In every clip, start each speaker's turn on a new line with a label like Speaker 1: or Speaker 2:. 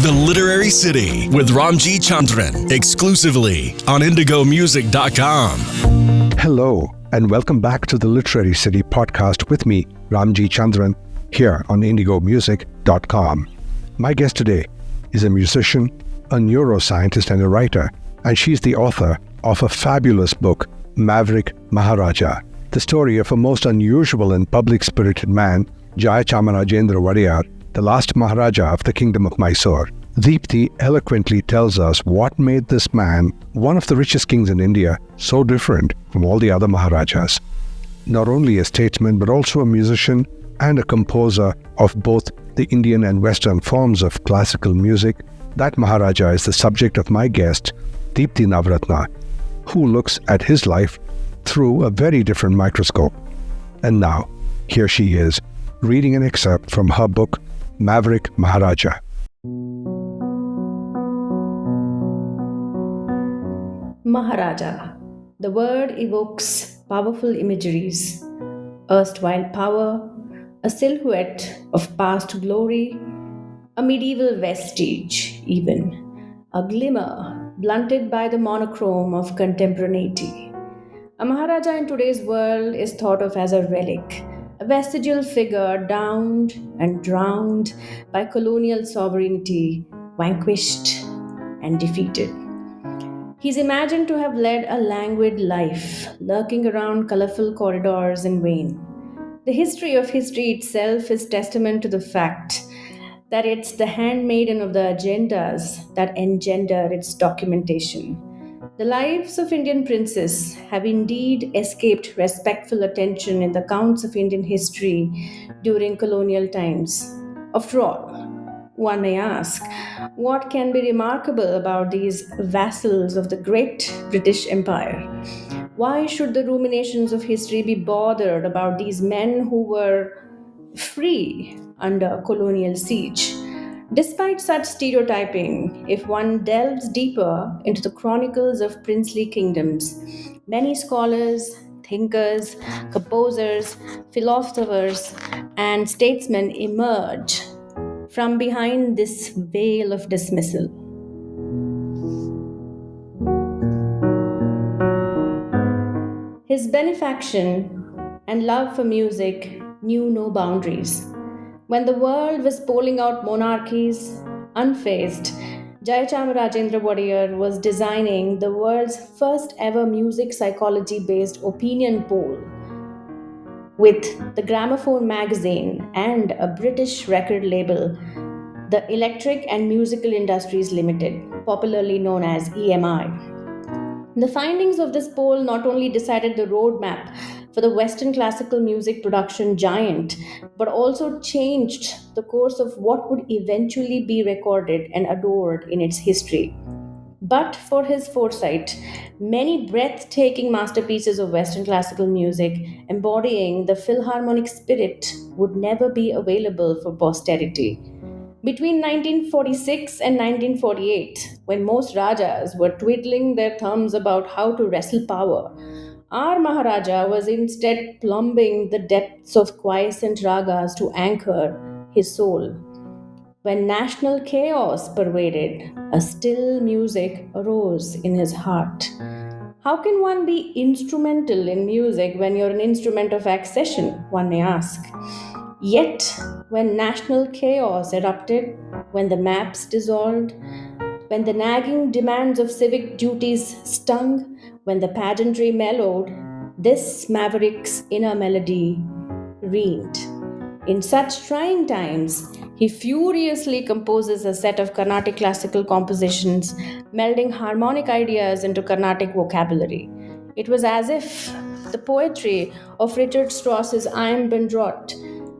Speaker 1: The Literary City with Ramjee Chandran, exclusively on IndigoMusic.com.
Speaker 2: Hello, and welcome back to the Literary City podcast with me, Ramjee Chandran, here on IndigoMusic.com. My guest today is a musician, a neuroscientist, and a writer, and she's the author of a fabulous book, Maverick Maharaja, the story of a most unusual and public-spirited man, Chamarajendra, the last Maharaja of the Kingdom of Mysore. Deepti eloquently tells us what made this man, one of the richest kings in India, so different from all the other Maharajas. Not only a statesman, but also a musician and a composer of both the Indian and Western forms of classical music, that Maharaja is the subject of my guest, Deepti Navaratna, who looks at his life through a very different microscope. And now, here she is, reading an excerpt from her book, Maverick Maharaja.
Speaker 3: Maharaja. The word evokes powerful imageries. Erstwhile power, a silhouette of past glory, a medieval vestige even, a glimmer blunted by the monochrome of contemporaneity. A Maharaja in today's world is thought of as a relic, a vestigial figure downed and drowned by colonial sovereignty, vanquished and defeated. He's imagined to have led a languid life, lurking around colorful corridors in vain. The history of history itself is testament to the fact that it's the handmaiden of the agendas that engender its documentation. The lives of Indian princes have indeed escaped respectful attention in the accounts of Indian history during colonial times. After all, one may ask, what can be remarkable about these vassals of the great British Empire? Why should the ruminations of history be bothered about these men who were free under colonial siege? Despite such stereotyping, if one delves deeper into the chronicles of princely kingdoms, many scholars, thinkers, composers, philosophers, and statesmen emerge from behind this veil of dismissal. His benefaction and love for music knew no boundaries. When the world was polling out monarchies, unfazed, Chamarajendra was designing the world's first ever music psychology based opinion poll with the Gramophone magazine and a British record label, the Electric and Musical Industries Limited, popularly known as EMI. The findings of this poll not only decided the roadmap for the Western classical music production giant, but also changed the course of what would eventually be recorded and adored in its history. But for his foresight, many breathtaking masterpieces of Western classical music embodying the Philharmonic spirit would never be available for posterity. Between 1946 and 1948, when most Rajas were twiddling their thumbs about how to wrestle power, our Maharaja was instead plumbing the depths of quiescent ragas to anchor his soul. When national chaos pervaded, a still music arose in his heart. How can one be instrumental in music when you're an instrument of accession, one may ask? Yet, when national chaos erupted, when the maps dissolved, when the nagging demands of civic duties stung, when the pageantry mellowed, this maverick's inner melody reigned. In such trying times, he furiously composes a set of Carnatic classical compositions, melding harmonic ideas into Carnatic vocabulary. It was as if the poetry of Richard Strauss's I Am Ben Rot,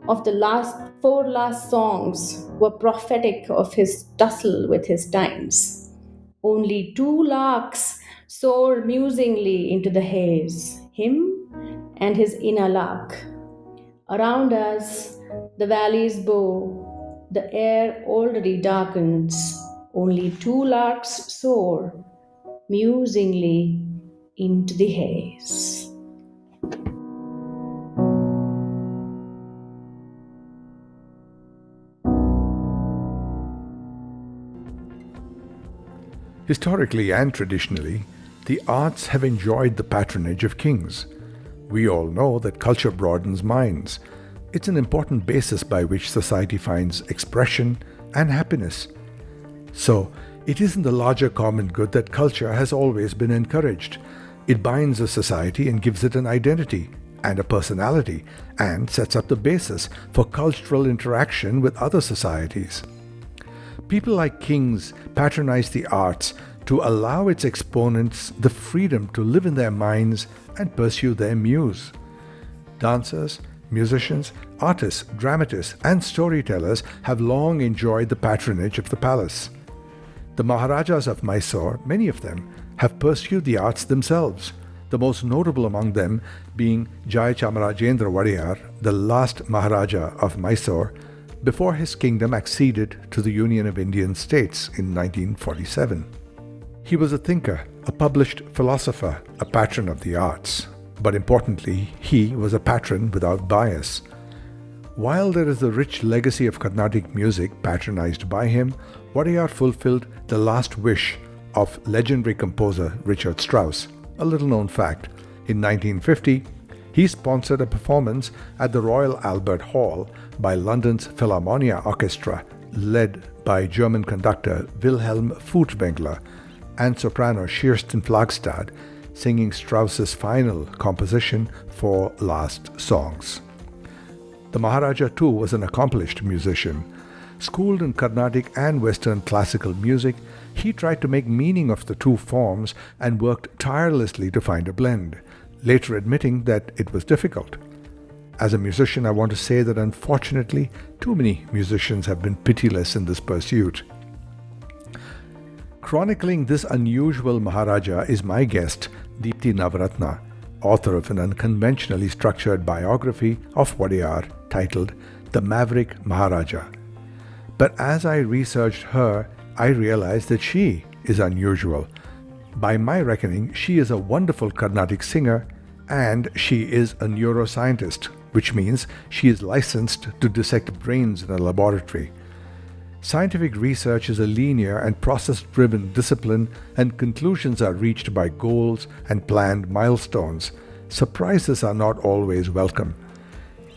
Speaker 3: of the four last songs, were prophetic of his tussle with his times. Only two larks soar musingly into the haze, him and his inner lark. Around us, the valleys bow, the air already darkens. Only two larks soar musingly into the haze.
Speaker 2: Historically and traditionally, the arts have enjoyed the patronage of kings. We all know that culture broadens minds. It's an important basis by which society finds expression and happiness. So, it is in the larger common good that culture has always been encouraged. It binds a society and gives it an identity and a personality, and sets up the basis for cultural interaction with other societies. People like kings patronize the arts to allow its exponents the freedom to live in their minds and pursue their muse. Dancers, musicians, artists, dramatists, and storytellers have long enjoyed the patronage of the palace. The Maharajas of Mysore, many of them, have pursued the arts themselves, the most notable among them being Jai Chamarajendra Wadiyar, the last Maharaja of Mysore, before his kingdom acceded to the Union of Indian States in 1947. He was a thinker, a published philosopher, a patron of the arts. But importantly, he was a patron without bias. While there is a rich legacy of Carnatic music patronized by him, Wadiyar fulfilled the last wish of legendary composer Richard Strauss. A little known fact, in 1950, he sponsored a performance at the Royal Albert Hall by London's Philharmonia Orchestra, led by German conductor Wilhelm Furtwängler and soprano Kirsten Flagstad, singing Strauss's final composition for Last Songs. The Maharaja too was an accomplished musician. Schooled in Carnatic and Western classical music, he tried to make meaning of the two forms and worked tirelessly to find a blend, later admitting that it was difficult. As a musician, I want to say that unfortunately, too many musicians have been pitiless in this pursuit. Chronicling this unusual Maharaja is my guest, Deepti Navaratna, author of an unconventionally structured biography of Wadiyar titled The Maverick Maharaja. But as I researched her, I realized that she is unusual. By my reckoning, she is a wonderful Carnatic singer and she is a neuroscientist, which means she is licensed to dissect brains in a laboratory. Scientific research is a linear and process-driven discipline, and conclusions are reached by goals and planned milestones. Surprises are not always welcome.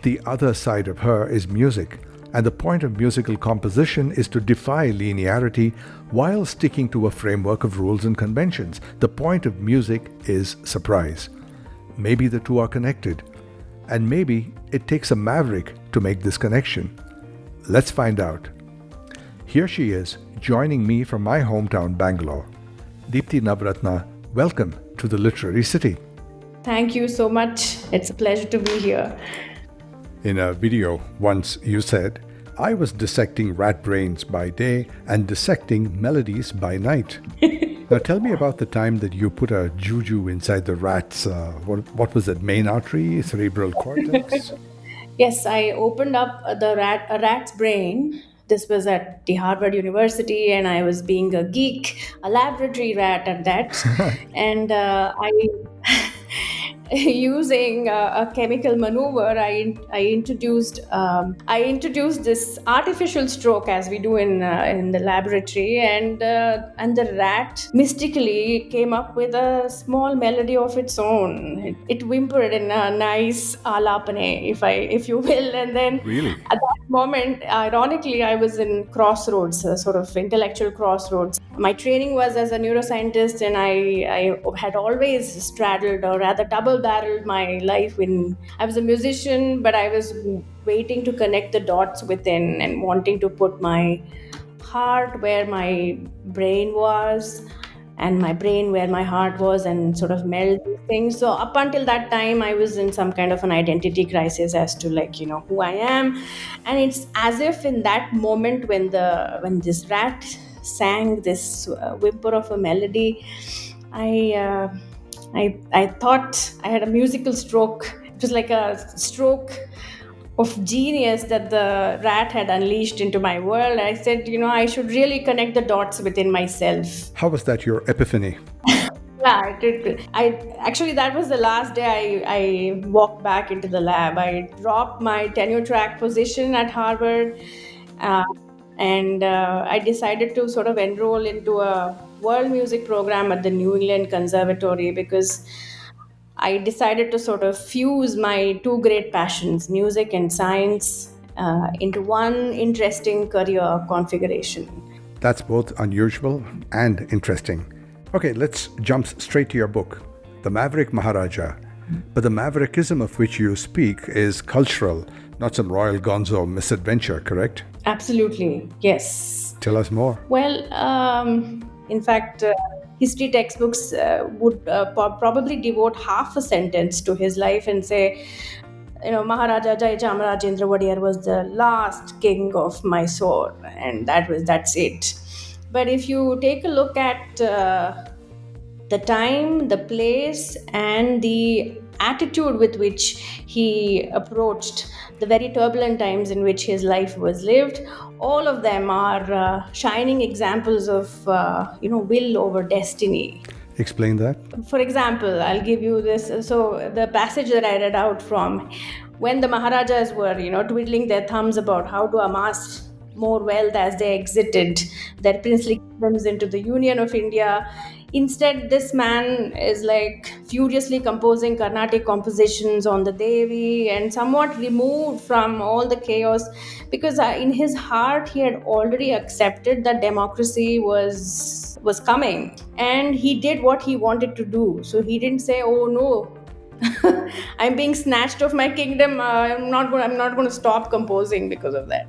Speaker 2: The other side of her is music, and the point of musical composition is to defy linearity while sticking to a framework of rules and conventions. The point of music is surprise. Maybe the two are connected, and maybe it takes a maverick to make this connection. Let's find out. Here she is, joining me from my hometown, Bangalore. Deepti Navaratna, welcome to the Literary City.
Speaker 3: Thank you so much. It's a pleasure to be here.
Speaker 2: In a video once you said, I was dissecting rat brains by day and dissecting melodies by night. Now tell me about the time that you put a juju inside the rat's, what was it, main artery, cerebral cortex?
Speaker 3: Yes, I opened up a rat's brain. This was at the Harvard University, and I was being a geek, a laboratory rat at that. And I, using a chemical maneuver, I introduced this artificial stroke as we do in the laboratory, and the rat mystically came up with a small melody of its own. It whimpered in a nice alapane, if you will, and then
Speaker 2: Really?
Speaker 3: at that moment, ironically, I was in crossroads, a sort of intellectual crossroads. My training was as a neuroscientist, and I had always straddled, or rather double-barreled my life when I was a musician, but I was waiting to connect the dots within and wanting to put my heart where my brain was and my brain where my heart was, and sort of meld these things. So up until that time, I was in some kind of an identity crisis as to, who I am. And it's as if in that moment when this rat sang this whimper of a melody, I thought I had a musical stroke. It was like a stroke of genius that the rat had unleashed into my world. I said, I should really connect the dots within myself.
Speaker 2: How was that your epiphany?
Speaker 3: Yeah, actually, that was the last day I walked back into the lab. I dropped my tenure track position at Harvard. And I decided to sort of enroll into a world music program at the New England Conservatory because I decided to sort of fuse my two great passions, music and science, into one interesting career configuration.
Speaker 2: That's both unusual and interesting. Okay, let's jump straight to your book, The Maverick Maharaja. But the maverickism of which you speak is cultural, not some royal gonzo misadventure, correct?
Speaker 3: Absolutely, yes.
Speaker 2: Tell us more.
Speaker 3: Well, in fact, history textbooks would probably devote half a sentence to his life and say, Maharaja Jai Chamarajendra Wadiyar was the last king of Mysore, and that's it. But if you take a look at the time, the place, and the attitude with which he approached the very turbulent times in which his life was lived, all of them are shining examples of will over destiny.
Speaker 2: Explain that.
Speaker 3: For example, I'll give you this. So the passage that I read out from, when the Maharajas were, twiddling their thumbs about how to amass more wealth as they exited their princely kingdoms into the Union of India, instead this man is like furiously composing Carnatic compositions on the Devi and somewhat removed from all the chaos, because in his heart he had already accepted that democracy was coming, and he did what he wanted to do. So he didn't say, oh no, I'm being snatched off my kingdom, I'm not going to stop composing because of that.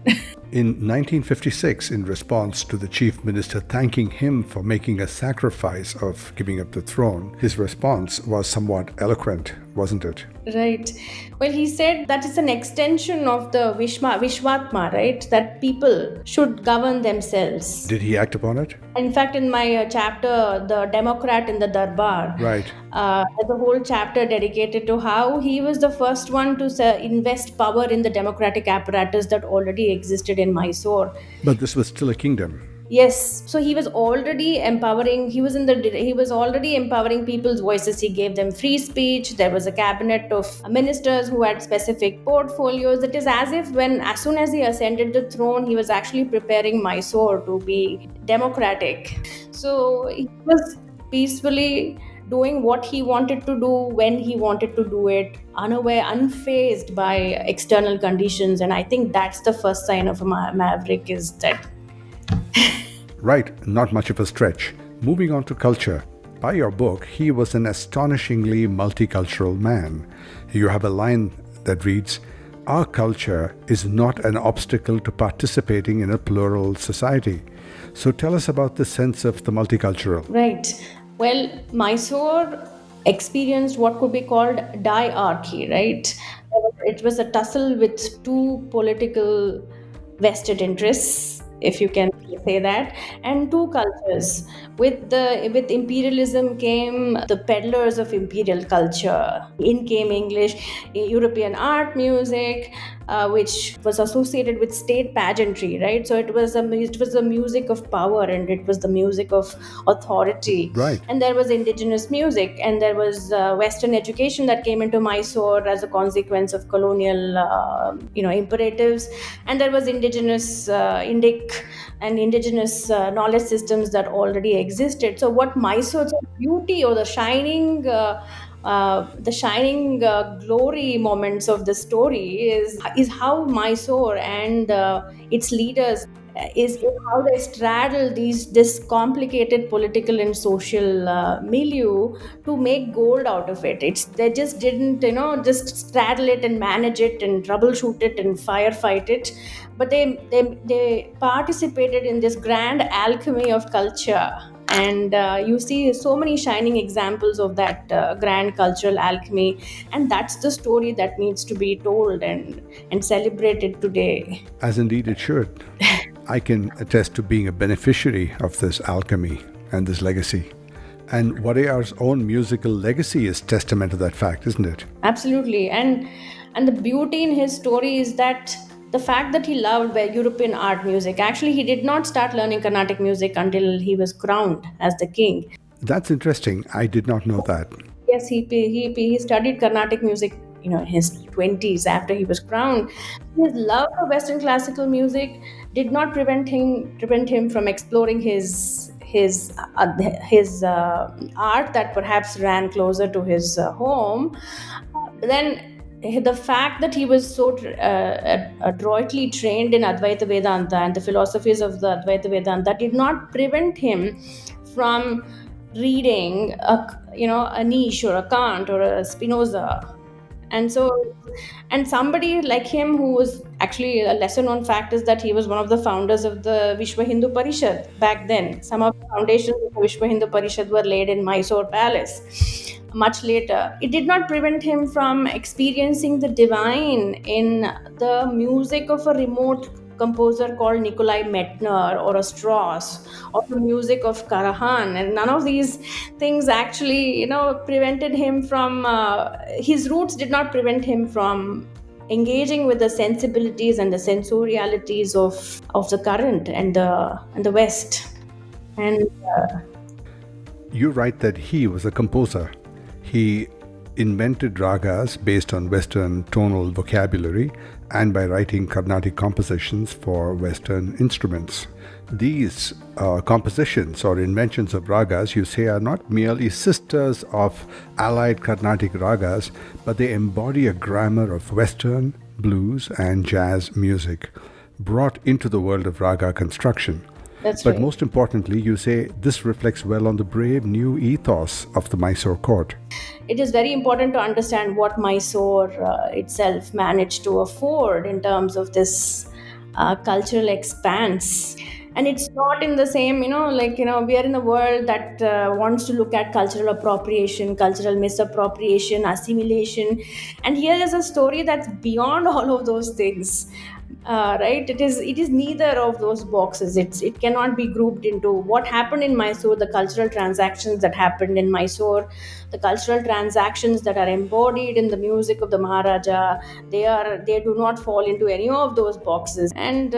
Speaker 2: In 1956, in response to the chief minister thanking him for making a sacrifice of giving up the throne, his response was somewhat eloquent, wasn't it?
Speaker 3: Right. Well, he said that it's an extension of the Vishwatma, right? That people should govern themselves.
Speaker 2: Did he act upon it?
Speaker 3: In fact, in my chapter, The Democrat in the Darbar,
Speaker 2: Right.
Speaker 3: there's a whole chapter dedicated to how he was the first one to invest power in the democratic apparatus that already existed in Mysore.
Speaker 2: But this was still a kingdom.
Speaker 3: Yes, so he was already empowering. He was already empowering people's voices. He gave them free speech. There was a cabinet of ministers who had specific portfolios. It is as soon as he ascended the throne, he was actually preparing Mysore to be democratic. So he was peacefully doing what he wanted to do when he wanted to do it, unaware, unfazed by external conditions. And I think that's the first sign of a maverick, is that.
Speaker 2: Right, not much of a stretch. Moving on to culture. By your book, he was an astonishingly multicultural man. You have a line that reads, "Our culture is not an obstacle to participating in a plural society." So tell us about the sense of the multicultural.
Speaker 3: Right. Well, Mysore experienced what could be called diarchy, right? It was a tussle with two political vested interests, if you can say that, and two cultures. With imperialism came the peddlers of imperial culture. In came English, European art, music, which was associated with state pageantry, right? So it was the music of power, and it was the music of authority.
Speaker 2: Right.
Speaker 3: And there was indigenous music, and there was Western education that came into Mysore as a consequence of colonial, imperatives, and there was indigenous Indic and indigenous knowledge systems that already existed. So what Mysore's beauty, or the shining glory moments of the story is how Mysore and its leaders is how they straddle this complicated political and social milieu to make gold out of it. They just didn't just straddle it and manage it and troubleshoot it and firefight it, but they participated in this grand alchemy of culture. And you see so many shining examples of that grand cultural alchemy, and that's the story that needs to be told and celebrated today.
Speaker 2: As indeed it should. I can attest to being a beneficiary of this alchemy and this legacy. And Wadeyar's own musical legacy is testament to that fact, isn't it?
Speaker 3: Absolutely. And the beauty in his story is that the fact that he loved European art music. Actually, he did not start learning Carnatic music until he was crowned as the king.
Speaker 2: That's interesting. I did not know that.
Speaker 3: Yes, he studied Carnatic music his 20s after he was crowned. His love for Western classical music did not prevent him from exploring his art that perhaps ran closer to his home. Then the fact that he was so adroitly trained in Advaita Vedanta and the philosophies of the Advaita Vedanta did not prevent him from reading a niche or a Kant or a Spinoza. And so, and somebody like him, who was actually a lesser known fact, is that he was one of the founders of the Vishwa Hindu Parishad back then. Some of the foundations of the Vishwa Hindu Parishad were laid in Mysore Palace much later. It did not prevent him from experiencing the divine in the music of a remote composer called Nikolai Metner or a Strauss, or the music of Karajan. And none of these things actually, prevented him from, his roots did not prevent him from engaging with the sensibilities and the sensorialities of the current and the West. And
Speaker 2: You write that he was a composer. He invented ragas based on Western tonal vocabulary and by writing Carnatic compositions for Western instruments. These compositions or inventions of ragas, you say, are not merely sisters of allied Carnatic ragas, but they embody a grammar of Western, blues, and jazz music brought into the world of raga construction.
Speaker 3: that's
Speaker 2: But
Speaker 3: right.
Speaker 2: most importantly, you say this reflects well on the brave new ethos of the Mysore court.
Speaker 3: It is very important to understand what Mysore itself managed to afford in terms of this cultural expanse. And it's not in the same, we are in a world that wants to look at cultural appropriation, cultural misappropriation, assimilation. And here is a story that's beyond all of those things. Right, it is neither of those boxes. It cannot be grouped into what happened in Mysore, the cultural transactions that happened in Mysore, the cultural transactions that are embodied in the music of the Maharaja. They do not fall into any of those boxes. And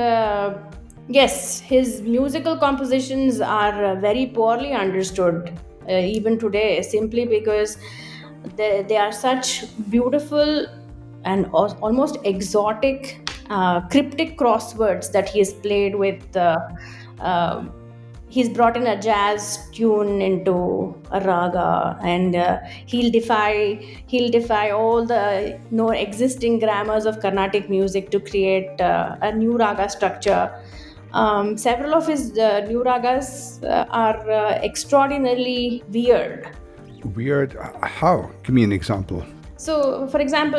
Speaker 3: yes, his musical compositions are very poorly understood even today, simply because they are such beautiful and almost exotic, cryptic crosswords that he has played with. Uh, he's brought in a jazz tune into a raga, and he'll defy all the no existing grammars of Carnatic music to create a new raga structure. Several of his new ragas are extraordinarily weird.
Speaker 2: Weird. How? Give me an example.
Speaker 3: So, for example,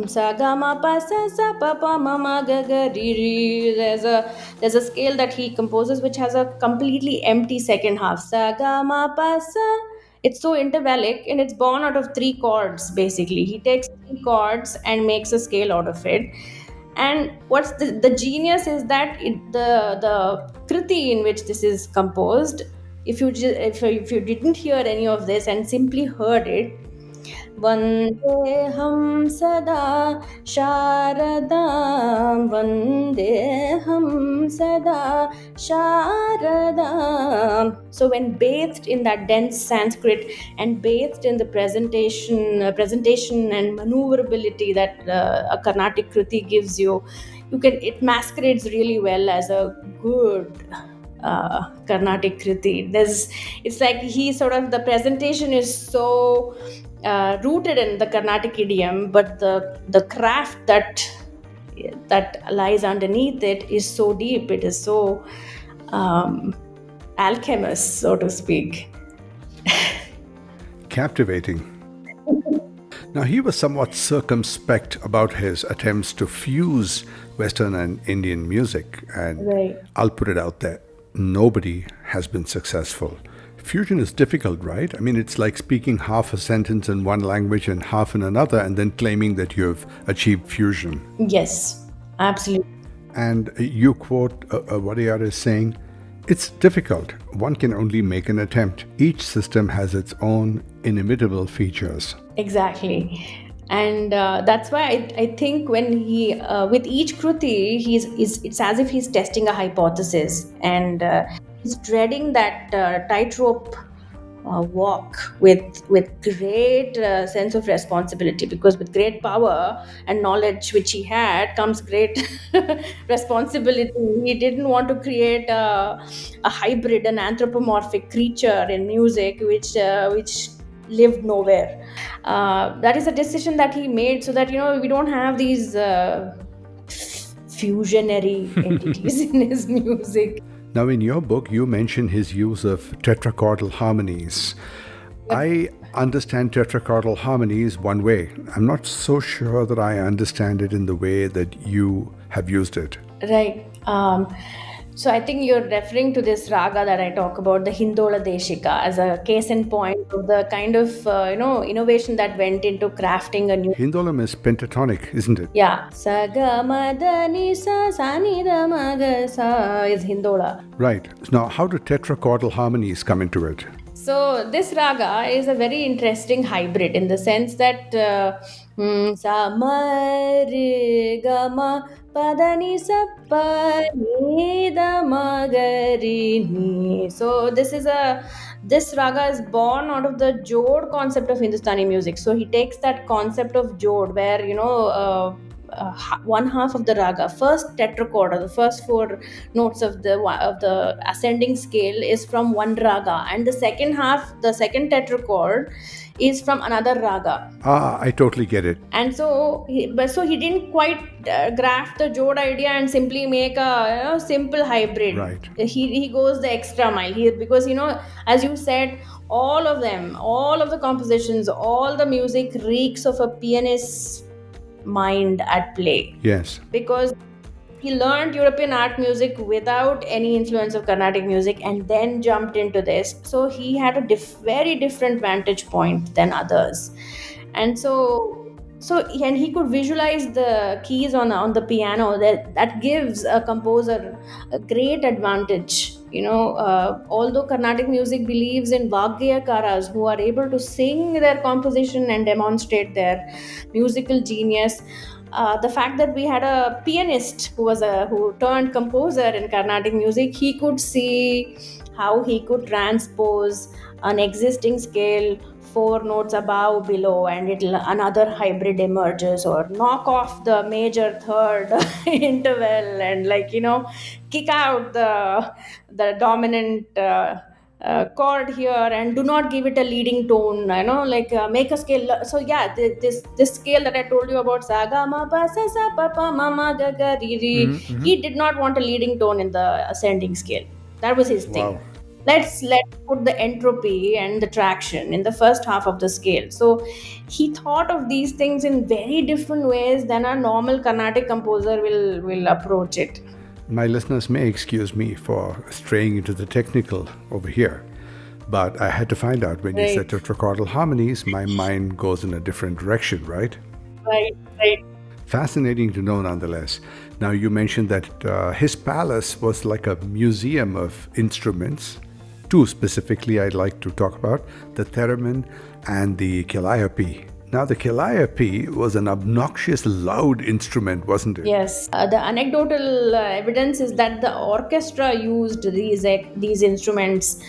Speaker 3: sa ga ma pa sa pa pa ma ma ga ga re re. There's a scale that he composes which has a completely empty second half. Sa ga ma pa sa. It's so intervallic, and it's born out of three chords. Basically, he takes three chords and makes a scale out of it. And what's the genius is that the kriti in which this is composed, if you didn't hear any of this and simply heard it, Vandeham sada Sharadam, Vandeham sada Sharadam. So when bathed in that dense Sanskrit and bathed in the presentation and maneuverability that a Carnatic Kriti gives you, it masquerades really well as a good Carnatic Kriti. It's like the presentation is so rooted in the Carnatic idiom, but the craft that lies underneath it is so deep. It is so alchemist, so to speak.
Speaker 2: Captivating. Now, he was somewhat circumspect about his attempts to fuse Western and Indian music, and
Speaker 3: Right.
Speaker 2: I'll put it out there. Nobody has been successful. Fusion is difficult, right? I mean, it's like speaking half a sentence in one language and half in another, and then claiming that you've achieved fusion.
Speaker 3: Yes, absolutely.
Speaker 2: And you quote Wadiyar as saying, it's difficult. One can only make an attempt. Each system has its own inimitable features.
Speaker 3: Exactly. And that's why I think when he with each kruti, it's as if he's testing a hypothesis, and he's dreading that tightrope walk with great sense of responsibility, because with great power and knowledge which he had comes great responsibility. He didn't want to create a hybrid, an anthropomorphic creature in music which lived nowhere. That is a decision that he made, so that we don't have these fusionary entities in his music.
Speaker 2: Now, in your book, you mention his use of tetrachordal harmonies. I understand tetrachordal harmonies one way. I'm not so sure that I understand it in the way that you have used it.
Speaker 3: Right. So I think you're referring to this raga that I talk about, the Hindola Deshika, as a case in point of the kind of innovation that went into crafting a new.
Speaker 2: Hindolam is pentatonic, isn't it?
Speaker 3: Yeah, sa ga ma da ni sa ni da ma ga sa is Hindola.
Speaker 2: Right. Now, how do tetrachordal harmonies come into it?
Speaker 3: So this raga is a very interesting hybrid in the sense that sa ma re ga ma pa da ni sa pa ni da ma ga re ni. So this raga is born out of the jod concept of Hindustani music. So he takes that concept of jod, where one half of the raga, first tetrachord, or the first four notes of the ascending scale, is from one raga, and the second half, the second tetrachord, is from another raga.
Speaker 2: I totally get it.
Speaker 3: And so he didn't quite graft the jod idea and simply make a simple hybrid.
Speaker 2: Right.
Speaker 3: He goes the extra mile here, because as you said, all of them, all of the compositions, all the music reeks of a pianist's mind at play.
Speaker 2: Yes.
Speaker 3: Because he learned European art music without any influence of Carnatic music, and then jumped into this. So he had a very different vantage point than others. And and he could visualize the keys on the piano. That gives a composer a great advantage. Although Carnatic music believes in Vagyakaras who are able to sing their composition and demonstrate their musical genius, the fact that we had a pianist who turned composer in Carnatic music, he could see how he could transpose an existing scale four notes above, below, and another hybrid emerges, or knock off the major third interval, and kick out the dominant chord here, and do not give it a leading tone, make a scale. So yeah, this scale that I told you about, saga ma pa sa sa pa pa ma ma ga ga re re, he did not want a leading tone in the ascending scale. That was his thing.
Speaker 2: Wow.
Speaker 3: Let's put the entropy and the traction in the first half of the scale. So he thought of these things in very different ways than a normal Carnatic composer will approach it.
Speaker 2: My listeners may excuse me for straying into the technical over here, but I had to find out when you said tetrachordal harmonies, my mind goes in a different direction, right?
Speaker 3: Right.
Speaker 2: Fascinating to know nonetheless. Now, you mentioned that his palace was like a museum of instruments. Two specifically I'd like to talk about, the theremin and the calliope. Now, the calliope was an obnoxious, loud instrument, wasn't it?
Speaker 3: Yes. The anecdotal evidence is that the orchestra used these instruments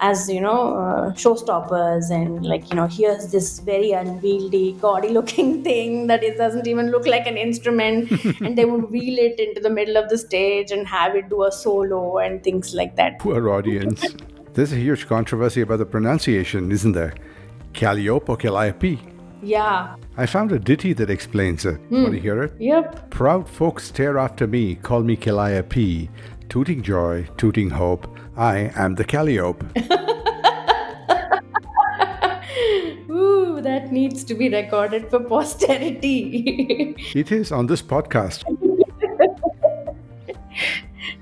Speaker 3: as showstoppers, and here's this very unwieldy, gaudy looking thing that it doesn't even look like an instrument, and they would wheel it into the middle of the stage and have it do a solo and things like that.
Speaker 2: Poor audience. There's a huge controversy about the pronunciation, isn't there? Calliope or calliope?
Speaker 3: Yeah.
Speaker 2: I found a ditty that explains it. Want to hear it?
Speaker 3: Yep.
Speaker 2: Proud folks stare after me, call me Calliope. Tooting joy, tooting hope, I am the Calliope.
Speaker 3: Ooh, that needs to be recorded for posterity.
Speaker 2: It is on this podcast.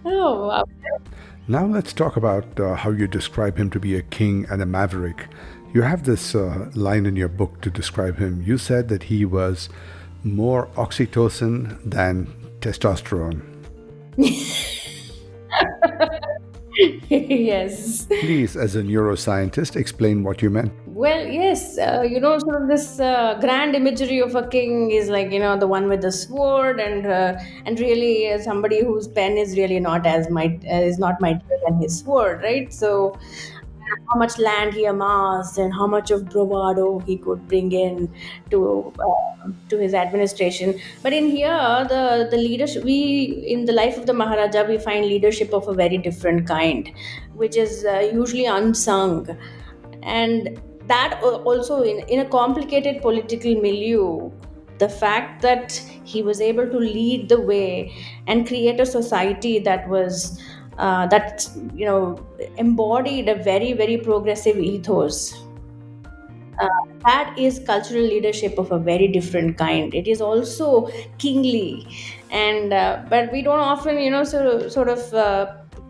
Speaker 3: Oh, wow.
Speaker 2: Now let's talk about how you describe him to be a king and a maverick. You have this line in your book to describe him. You said that he was more oxytocin than testosterone.
Speaker 3: Yes.
Speaker 2: Please, as a neuroscientist, explain what you meant.
Speaker 3: Well, yes, sort of this grand imagery of a king is the one with the sword, and really somebody whose pen is really not as mightier than his sword, right? So how much land he amassed and how much of bravado he could bring in to his administration. But in here, the leadership, we in the life of the Maharaja, we find leadership of a very different kind, which is usually unsung. And that also in a complicated political milieu, the fact that he was able to lead the way and create a society that was that embodied a very very progressive ethos, uh, that is cultural leadership of a very different kind. It is also kingly, and but we don't often,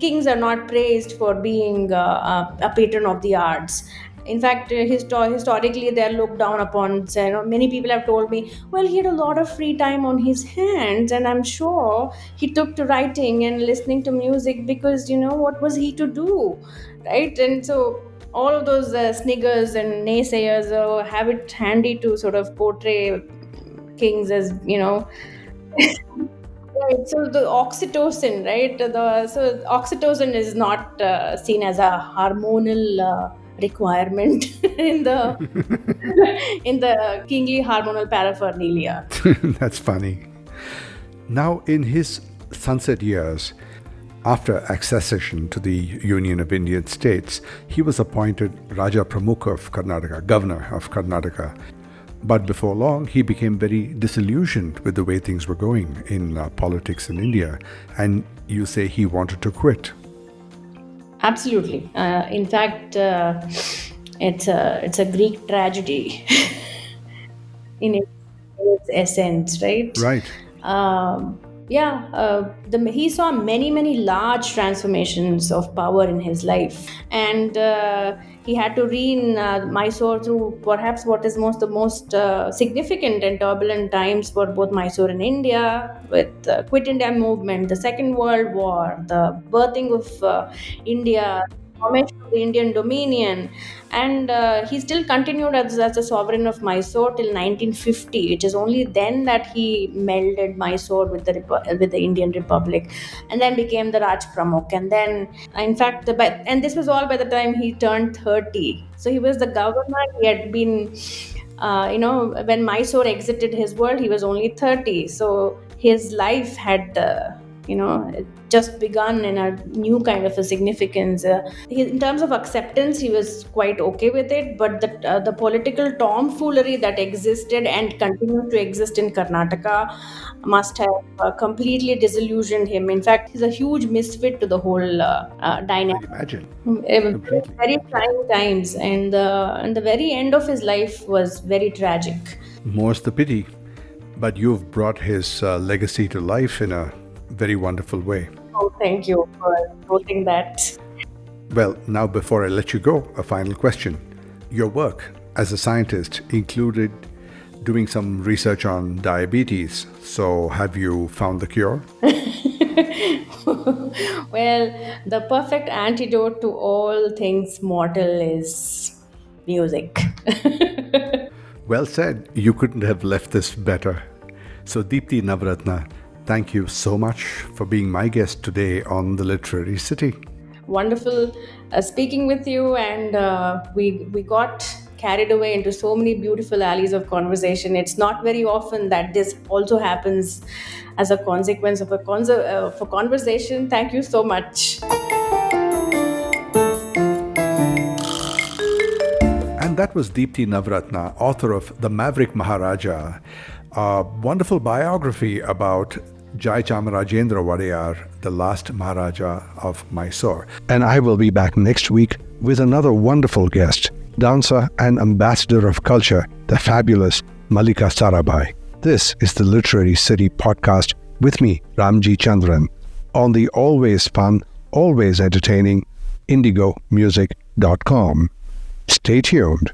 Speaker 3: kings are not praised for being a patron of the arts. In fact, historically, they are looked down upon. So, many people have told me, well, he had a lot of free time on his hands, and I'm sure he took to writing and listening to music because, what was he to do, right? And so all of those sniggers and naysayers have it handy to sort of portray kings as, right. So the oxytocin, right? So oxytocin is not seen as a hormonal requirement in the in the kingly hormonal paraphernalia.
Speaker 2: That's funny. Now, in his sunset years, after accession to the Union of Indian States, he was appointed Raja Pramukh of Karnataka, governor of Karnataka. But before long, he became very disillusioned with the way things were going in politics in India. And you say he wanted to quit.
Speaker 3: Absolutely. In fact, it's a Greek tragedy in its essence, right?
Speaker 2: Right.
Speaker 3: Yeah, he saw many, many large transformations of power in his life, and he had to reign Mysore through perhaps what is the most significant and turbulent times for both Mysore and India, with the Quit India movement, the Second World War, the birthing of India, formation of the Indian Dominion, and he still continued as a sovereign of Mysore till 1950, which is only then that he melded Mysore with the Indian Republic, and then became the Raj Pramukh. And then, in fact, and this was all by the time he turned 30. So he was the governor. He had been, when Mysore exited his world, he was only 30. So his life had. Just begun in a new kind of a significance. In terms of acceptance, he was quite okay with it, but the political tomfoolery that existed and continues to exist in Karnataka must have completely disillusioned him. In fact, he's a huge misfit to the whole
Speaker 2: I
Speaker 3: dynamic.
Speaker 2: imagine. Completely.
Speaker 3: Very trying times, and the very end of his life was very tragic.
Speaker 2: More's the pity. But you've brought his legacy to life in a very wonderful way.
Speaker 3: Oh, thank you for noting that.
Speaker 2: Well, now before I let you go, a final question. Your work as a scientist included doing some research on diabetes. So have you found the cure?
Speaker 3: Well, the perfect antidote to all things mortal is music.
Speaker 2: Well said. You couldn't have left this better. So Deepti Navaratna, thank you so much for being my guest today on The Literary City.
Speaker 3: Wonderful speaking with you, and we got carried away into so many beautiful alleys of conversation. It's not very often that this also happens as a consequence of a conversation. Thank you so much.
Speaker 2: And that was Deepti Navaratna, author of The Maverick Maharaja, a wonderful biography about Jai Chamarajendra Wadeyar, the last Maharaja of Mysore. And I will be back next week with another wonderful guest, dancer and ambassador of culture, the fabulous Malika Sarabhai. This is the Literary City podcast with me, Ramjee Chandran, on the always fun, always entertaining IndigoMusic.com. Stay tuned.